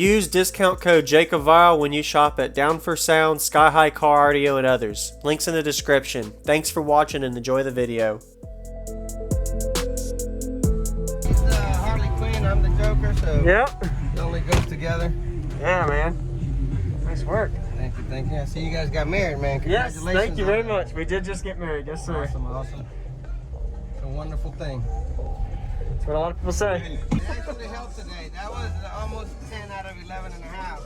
Use discount code JACOBVILE when you shop at Down for Sound, Sky High Car Audio, and others. Links in the description. Thanks for watching and enjoy the video. He's the Harley Quinn, I'm the Joker, so Yep. it only goes together. Yeah, man. Nice work. Thank you, thank you. I see you guys got married, man. Yes, Congratulations. thank you very much. We did just get married. Yes, sir. Awesome, awesome. It's a wonderful thing. That's what a lot of people say. It actually helped today. That was almost 10 out of 11 and a half.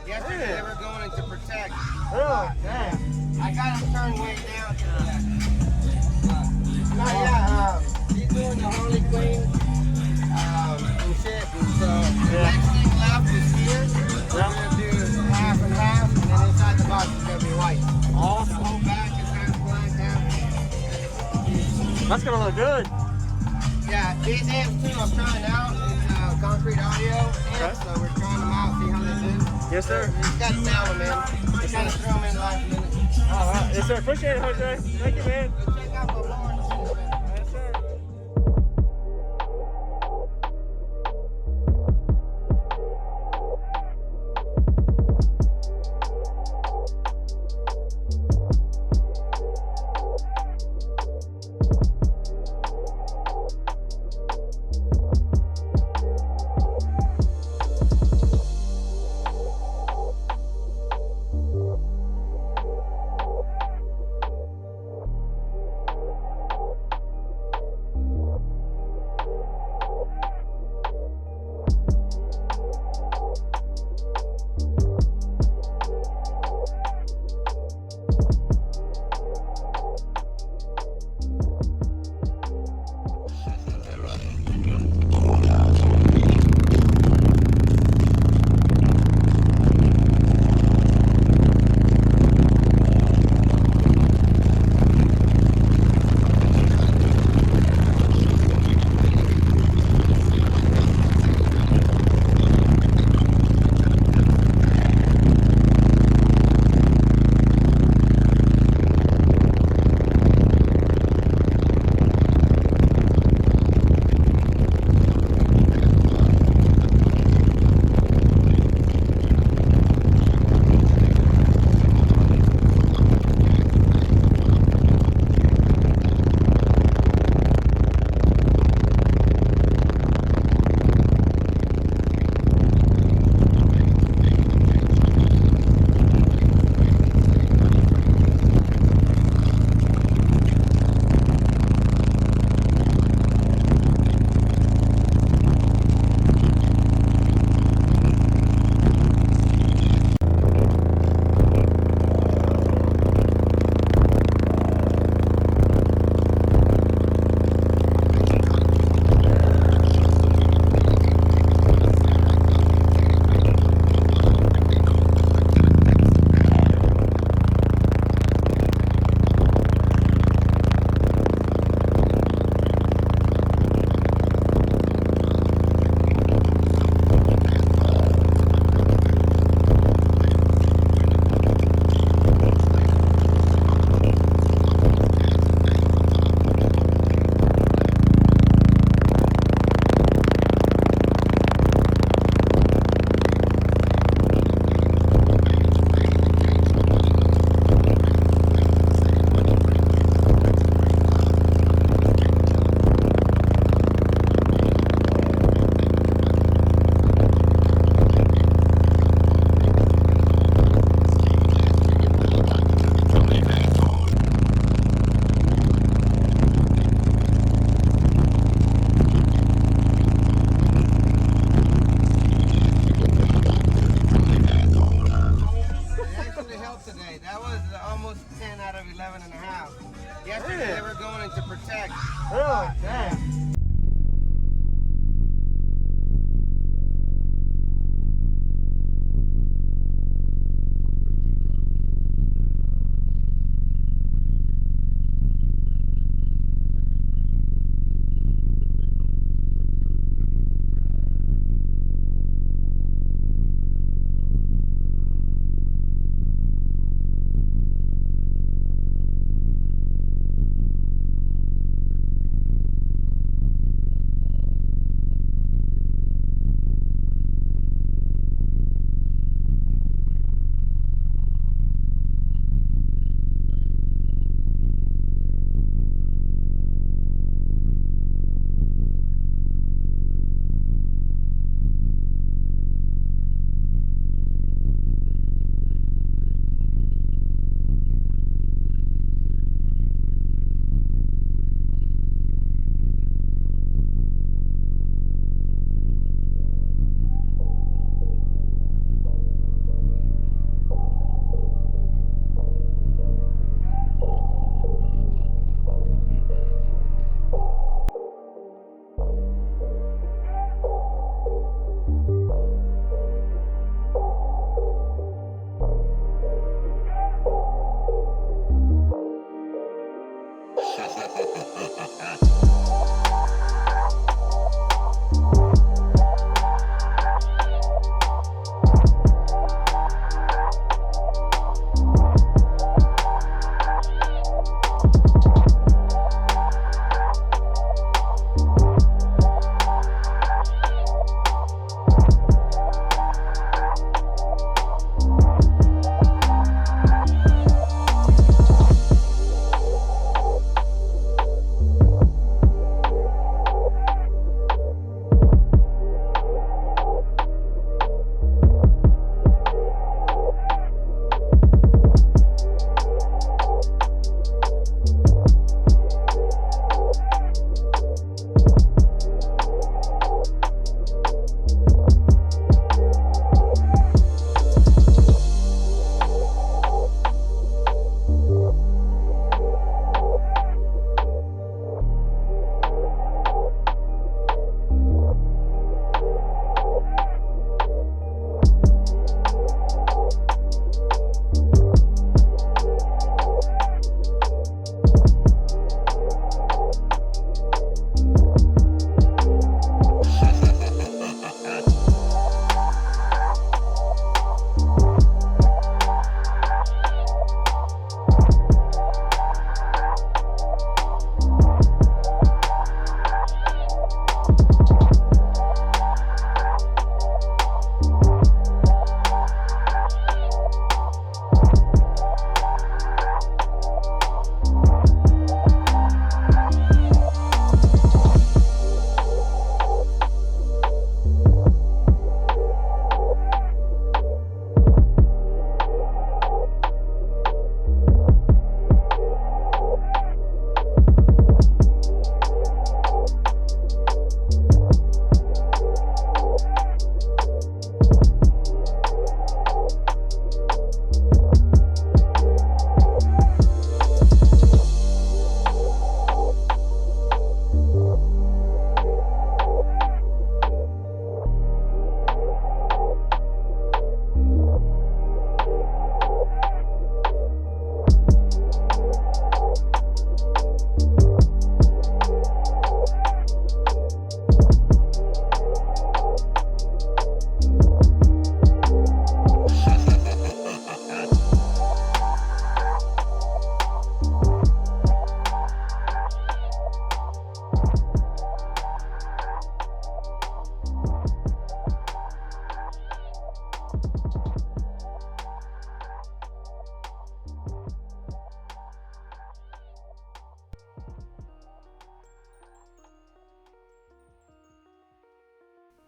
Yesterday they were going into protect. Oh, damn. I got him turned way down to that. He's doing the Harley Quinn and shit. And so the next thing left is here. We're going to do half and half, and then inside the box is going to be white. Awesome. The whole back is half black, half. That's going to look good. Yeah, these amps too I'm trying out. It's concrete audio amps, so we're trying them out, see how they do. Yes, sir. Just got to nail them, man. Just kind of throw them in last minute. All right. Yes, sir. Appreciate it, Jose. Thank you, man. Go check out my board. Yes, sir. Yesterday they were going into protect. Oh, damn.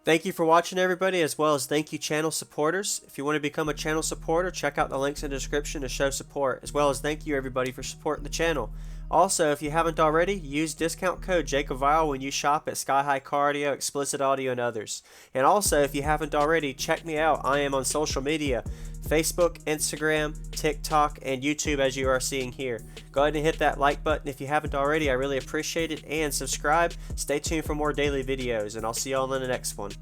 Thank you for watching, everybody, as well as thank you channel supporters. If you want to become a channel supporter, check out the links in the description to show support, as well as thank you everybody for supporting the channel. Also, if you haven't already, use discount code JACOBVIRAL when you shop at Sky High Car Audio, Explicit Audio, and others. And also, if you haven't already, check me out. I am on social media, Facebook, Instagram, TikTok, and YouTube, as you are seeing here. Go ahead and hit that like button if you haven't already. I really appreciate it. And subscribe. Stay tuned for more daily videos, and I'll see y'all in the next one.